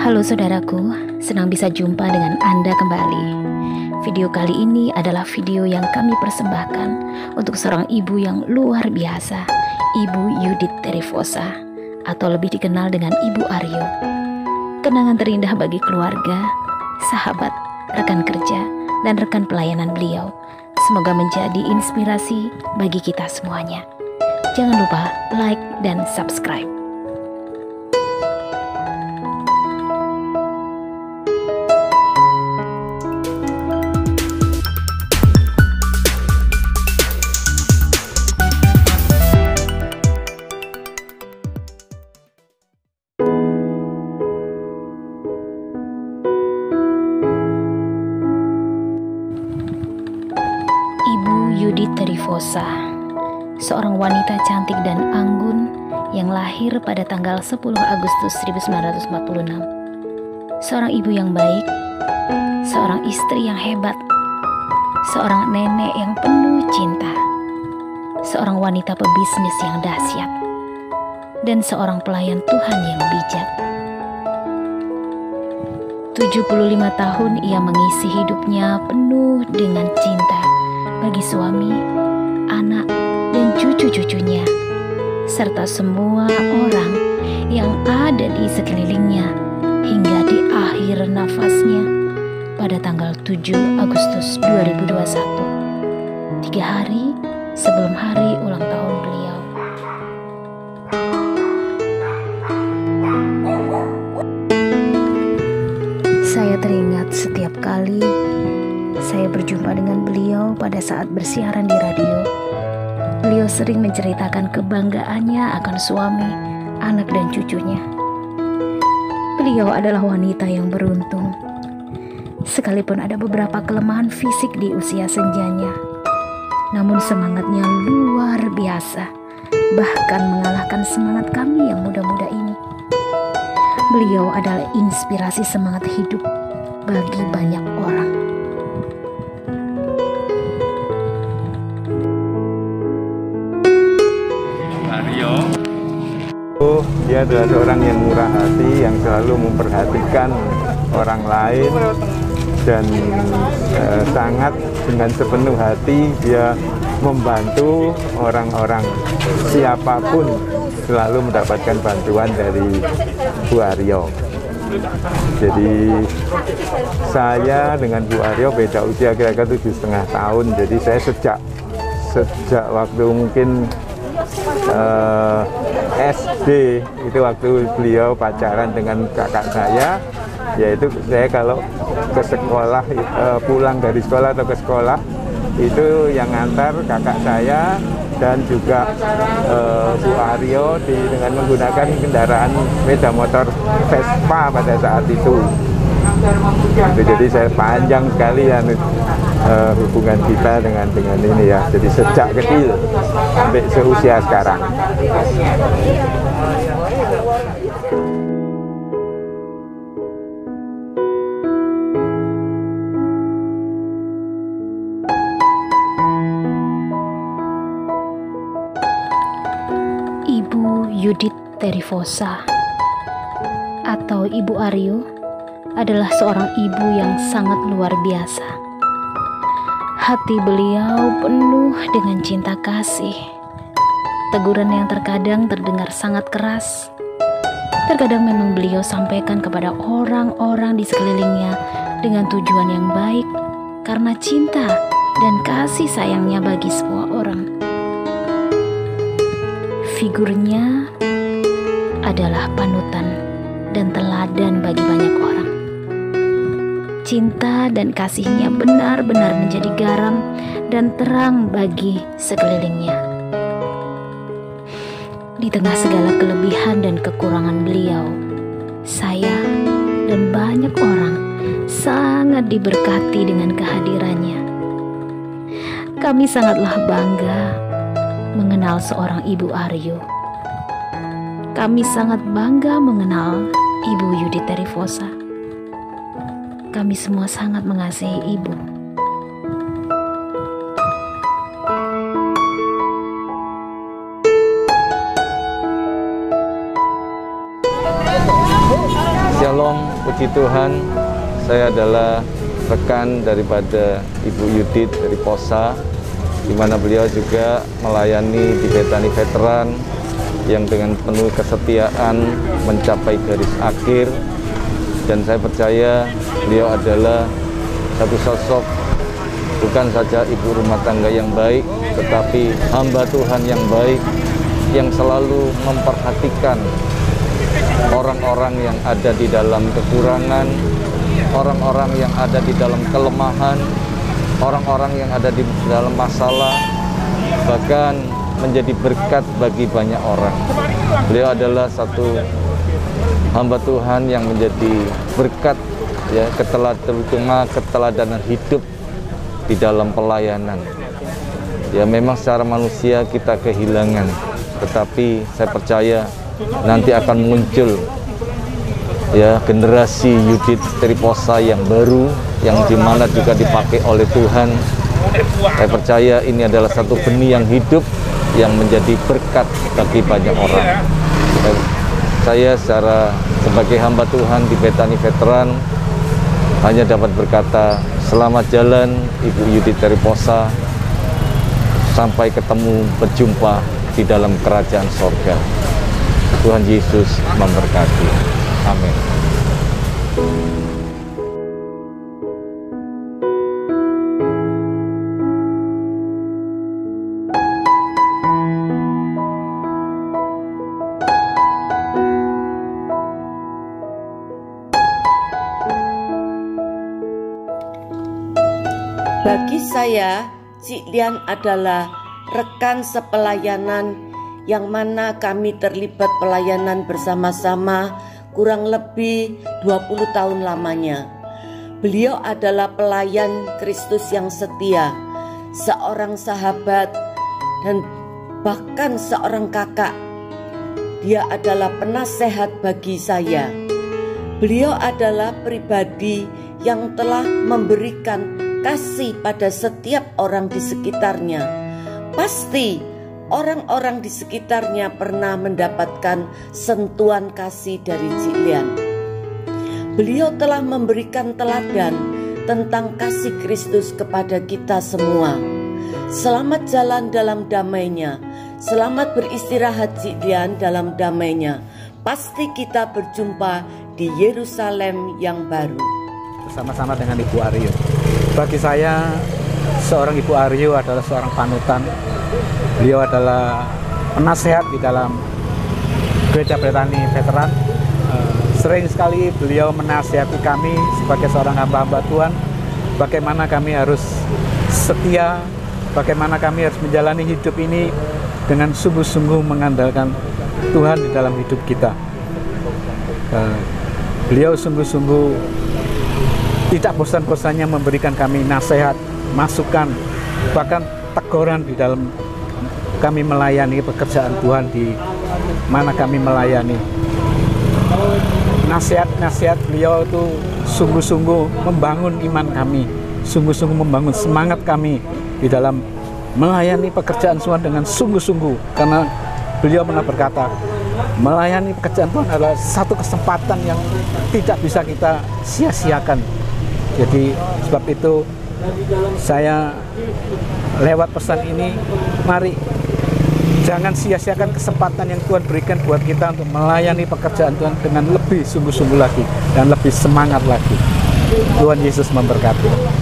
Halo saudaraku, senang bisa jumpa dengan Anda kembali. Video kali ini adalah video yang kami persembahkan untuk seorang ibu yang luar biasa, Ibu Yudith Terifosa, atau lebih dikenal dengan Ibu Aryo. Kenangan terindah bagi keluarga, sahabat, rekan kerja, dan rekan pelayanan beliau. Semoga menjadi inspirasi bagi kita semuanya. Jangan lupa like dan subscribe. Ibu Yudith Terifosa, seorang wanita cantik dan anggun yang lahir pada tanggal 10 Agustus 1946. Seorang ibu yang baik, seorang istri yang hebat, seorang nenek yang penuh cinta, seorang wanita pebisnis yang dahsyat, dan seorang pelayan Tuhan yang bijak. 75 tahun ia mengisi hidupnya penuh dengan cinta bagi suami, anak, dan cucu-cucunya, serta semua orang yang ada di sekelilingnya hingga di akhir nafasnya pada tanggal 7 Agustus 2021, 3 hari sebelum hari ulang tahun beliau. Saya teringat setiap kali saya berjumpa dengan beliau pada saat bersiaran di radio. Beliau sering menceritakan kebanggaannya akan suami, anak, dan cucunya. Beliau adalah wanita yang beruntung. Sekalipun ada beberapa kelemahan fisik di usia senjanya, namun semangatnya luar biasa, bahkan mengalahkan semangat kami yang muda-muda ini. Beliau adalah inspirasi semangat hidup bagi banyak orang. Dia adalah seorang yang murah hati, yang selalu memperhatikan orang lain, dan sangat dengan sepenuh hati dia membantu orang-orang, siapapun selalu mendapatkan bantuan dari Bu Aryo. Jadi saya dengan Bu Aryo beda usia kira-kira 7,5 tahun. Jadi saya sejak waktu mungkin SD itu waktu beliau pacaran dengan kakak saya, yaitu saya kalau ke sekolah, pulang dari sekolah atau ke sekolah itu yang ngantar kakak saya dan juga Bu Aryo dengan menggunakan kendaraan sepeda motor Vespa pada saat itu. Jadi saya panjang sekali ya hubungan kita dengan ini ya. Jadi sejak kecil sampai seusia sekarang. Ibu Yudith Terifosa atau Ibu Aryo adalah seorang ibu yang sangat luar biasa. Hati beliau penuh dengan cinta kasih. Teguran yang terkadang terdengar sangat keras, terkadang memang beliau sampaikan kepada orang-orang di sekelilingnya dengan tujuan yang baik karena cinta dan kasih sayangnya bagi semua orang. Figurnya adalah panutan dan teladan bagi banyak orang. Cinta dan kasihnya benar-benar menjadi garam dan terang bagi sekelilingnya. Di tengah segala kelebihan dan kekurangan beliau, saya dan banyak orang sangat diberkati dengan kehadirannya. Kami sangatlah bangga mengenal seorang Ibu Aryo. Kami sangat bangga mengenal Ibu Yudith Terifosa. Kami semua sangat mengasihi Ibu. Shalom Puji Tuhan, saya adalah rekan daripada Ibu Yudit dari Posa, di mana beliau juga melayani di Betani Veteran yang dengan penuh kesetiaan mencapai garis akhir. Dan saya percaya beliau adalah satu sosok bukan saja ibu rumah tangga yang baik, tetapi hamba Tuhan yang baik, yang selalu memperhatikan orang-orang yang ada di dalam kekurangan, orang-orang yang ada di dalam kelemahan, orang-orang yang ada di dalam masalah, bahkan menjadi berkat bagi banyak orang. Beliau adalah satu hamba Tuhan yang menjadi berkat, ya, keteladanan hidup di dalam pelayanan. Ya, memang secara manusia kita kehilangan, tetapi saya percaya nanti akan muncul, ya, generasi Yudit Triposa yang baru, yang dimana juga dipakai oleh Tuhan. Saya percaya ini adalah satu benih yang hidup, yang menjadi berkat bagi banyak orang. Saya sebagai hamba Tuhan di Betani Veteran hanya dapat berkata, selamat jalan Ibu Yudit Triposa, sampai ketemu berjumpa di dalam kerajaan sorga. Tuhan Yesus memberkati. Amin. Bagi saya, Cik Lian adalah rekan sepelayanan yang mana kami terlibat pelayanan bersama-sama kurang lebih 20 tahun lamanya. Beliau adalah pelayan Kristus yang setia, seorang sahabat, dan bahkan seorang kakak. Dia adalah penasehat bagi saya. Beliau adalah pribadi yang telah memberikan kasih pada setiap orang di sekitarnya. Pasti orang-orang di sekitarnya pernah mendapatkan sentuhan kasih dari Cik Lian. Beliau telah memberikan teladan tentang kasih Kristus kepada kita semua. Selamat jalan dalam damainya. Selamat beristirahat Cik Lian dalam damainya. Pasti kita berjumpa di Yerusalem yang baru. Bersama-sama dengan Ibu Aryo. Bagi saya, seorang Ibu Aryo adalah seorang panutan. Beliau adalah penasehat di dalam Gereja Betani Veteran. Sering sekali beliau menasihati kami sebagai seorang hamba-hamba Tuhan, bagaimana kami harus setia, bagaimana kami harus menjalani hidup ini dengan sungguh-sungguh mengandalkan Tuhan di dalam hidup kita. Beliau sungguh-sungguh tidak bosan-bosannya memberikan kami nasihat, masukan, bahkan teguran di dalam kami melayani pekerjaan Tuhan di mana kami melayani. Nasihat-nasihat beliau itu sungguh-sungguh membangun iman kami, sungguh-sungguh membangun semangat kami di dalam melayani pekerjaan Tuhan dengan sungguh-sungguh. Karena beliau pernah berkata, melayani pekerjaan Tuhan adalah satu kesempatan yang tidak bisa kita sia-siakan. Jadi sebab itu saya lewat pesan ini, mari jangan sia-siakan kesempatan yang Tuhan berikan buat kita untuk melayani pekerjaan Tuhan dengan lebih sungguh-sungguh lagi dan lebih semangat lagi. Tuhan Yesus memberkati.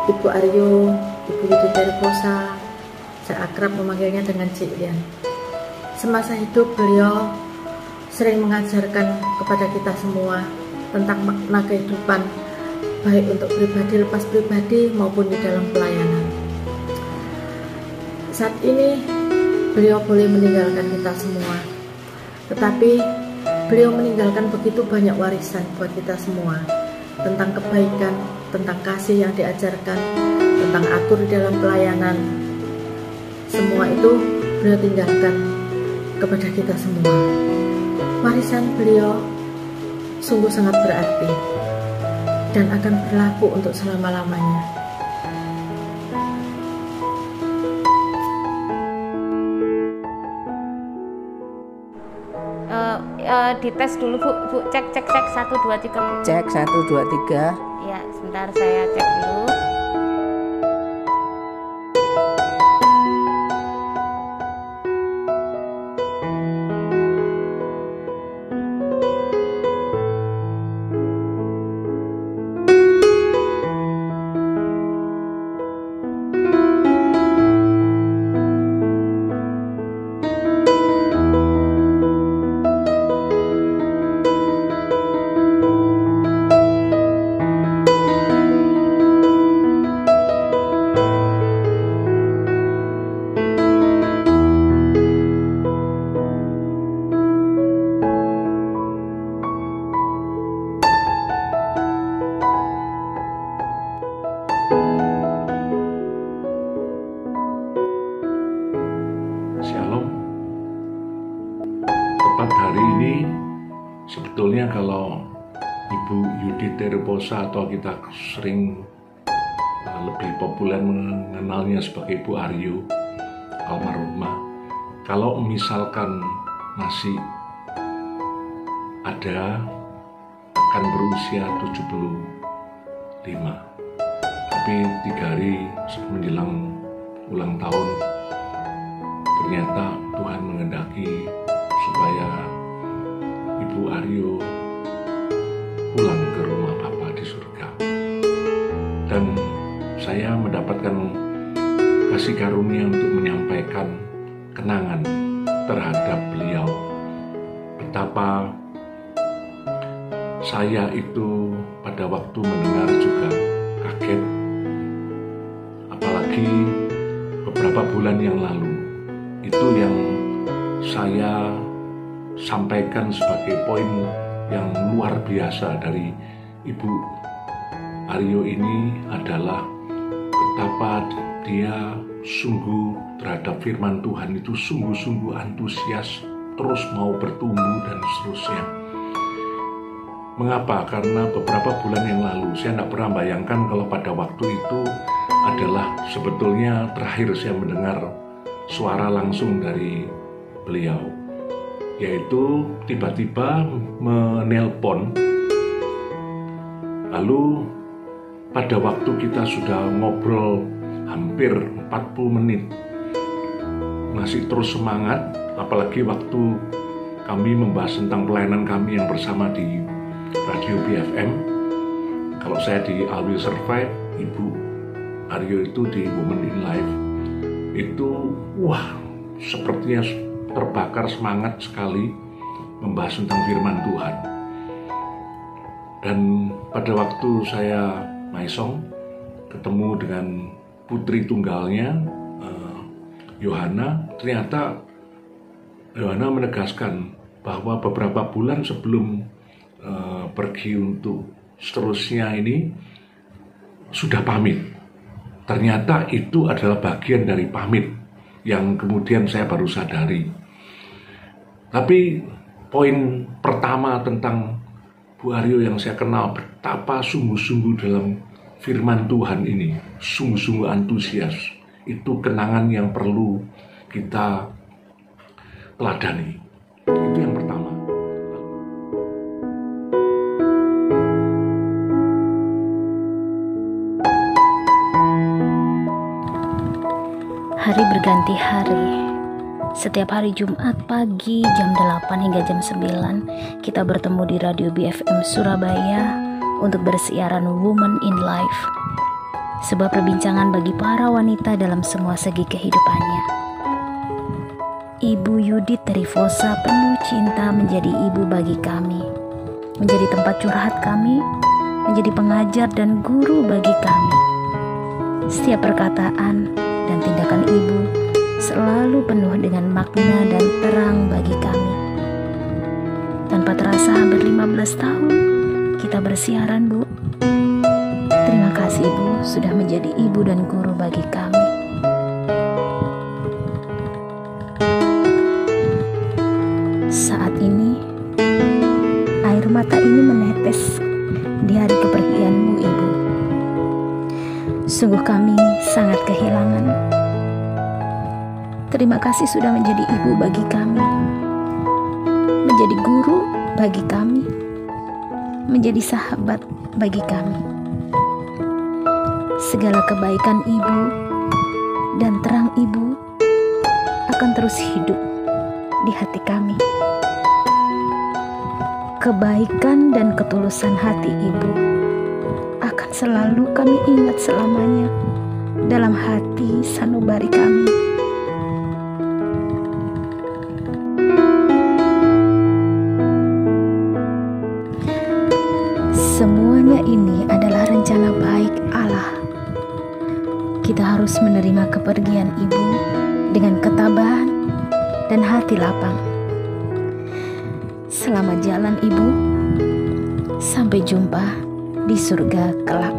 Ibu Aryo, Ibu Yudit Triposa, saya akrab memanggilnya dengan Cik Lian. Semasa hidup beliau sering mengajarkan kepada kita semua tentang makna kehidupan, baik untuk pribadi lepas pribadi maupun di dalam pelayanan. Saat ini beliau boleh meninggalkan kita semua, tetapi beliau meninggalkan begitu banyak warisan buat kita semua. tentang kebaikan, tentang kasih yang diajarkan, tentang atur di dalam pelayanan. Semua itu beliau tinggalkan kepada kita semua. Warisan beliau sungguh sangat berarti dan akan berlaku untuk selama-lamanya. Dites dulu Bu, cek 1 2 3 Bu. Cek 1 2 3. Ya, sebentar saya cek dulu. Tepat hari ini sebetulnya kalau Ibu Yudit Teriposa atau kita sering lebih populer mengenalnya sebagai Ibu Aryo almarhumah, kalau misalkan masih ada akan berusia 75, tapi 3 hari menjelang ulang tahun ternyata Tuhan menghendaki supaya Ibu Aryo pulang ke rumah Bapa di surga. Dan saya mendapatkan kasih karunia untuk menyampaikan kenangan terhadap beliau. Betapa saya itu pada waktu mendengar juga kaget. Apalagi beberapa bulan yang lalu, itu yang saya sampaikan sebagai poin yang luar biasa dari Ibu Aryo ini adalah betapa dia sungguh terhadap firman Tuhan itu sungguh-sungguh antusias, terus mau bertumbuh dan seterusnya. Mengapa? Karena beberapa bulan yang lalu saya tidak pernah bayangkan kalau pada waktu itu adalah sebetulnya terakhir saya mendengar suara langsung dari beliau, yaitu tiba-tiba menelpon. Lalu pada waktu kita sudah ngobrol hampir 40 menit, masih terus semangat, apalagi waktu kami membahas tentang pelayanan kami yang bersama di Radio BFM. Kalau saya di I Will Survive, Ibu Aryo itu di Women in Life. Itu sepertinya terbakar semangat sekali membahas tentang firman Tuhan. Dan pada waktu saya maisong ketemu dengan putri tunggalnya Yohana, ternyata Yohana menegaskan bahwa beberapa bulan sebelum pergi untuk seterusnya ini sudah pamit. Ternyata itu adalah bagian dari pamit yang kemudian saya baru sadari. Tapi poin pertama tentang Bu Aryo yang saya kenal, betapa sungguh-sungguh dalam firman Tuhan ini, sungguh-sungguh antusias. Itu kenangan yang perlu kita teladani. Itu yang pertama. Hari berganti hari. Setiap hari Jumat pagi jam 8 hingga jam 9 kita bertemu di Radio BFM Surabaya untuk bersiaran Women in Life, sebuah perbincangan bagi para wanita dalam semua segi kehidupannya. Ibu Yudit Teriposa penuh cinta menjadi ibu bagi kami, menjadi tempat curhat kami, menjadi pengajar dan guru bagi kami. Setiap perkataan dan tindakan ibu selalu penuh dengan makna dan terang bagi kami. Tanpa terasa hampir 15 tahun kita bersiaran, Bu. kasih Ibu sudah menjadi ibu dan guru bagi kami. Saat ini, air mata ini menetes di hari kepergian-Mu, Ibu. Sungguh kami sangat kehilangan. Terima kasih sudah menjadi ibu bagi kami, menjadi guru bagi kami, menjadi sahabat bagi kami. Segala kebaikan Ibu dan terang Ibu akan terus hidup di hati kami. Kebaikan dan ketulusan hati Ibu akan selalu kami ingat selamanya dalam hati sanubari kami. Semuanya ini adalah rencana baik Allah. Kita harus menerima kepergian Ibu dengan ketabahan dan hati lapang. Selamat jalan Ibu, sampai jumpa di surga kelak.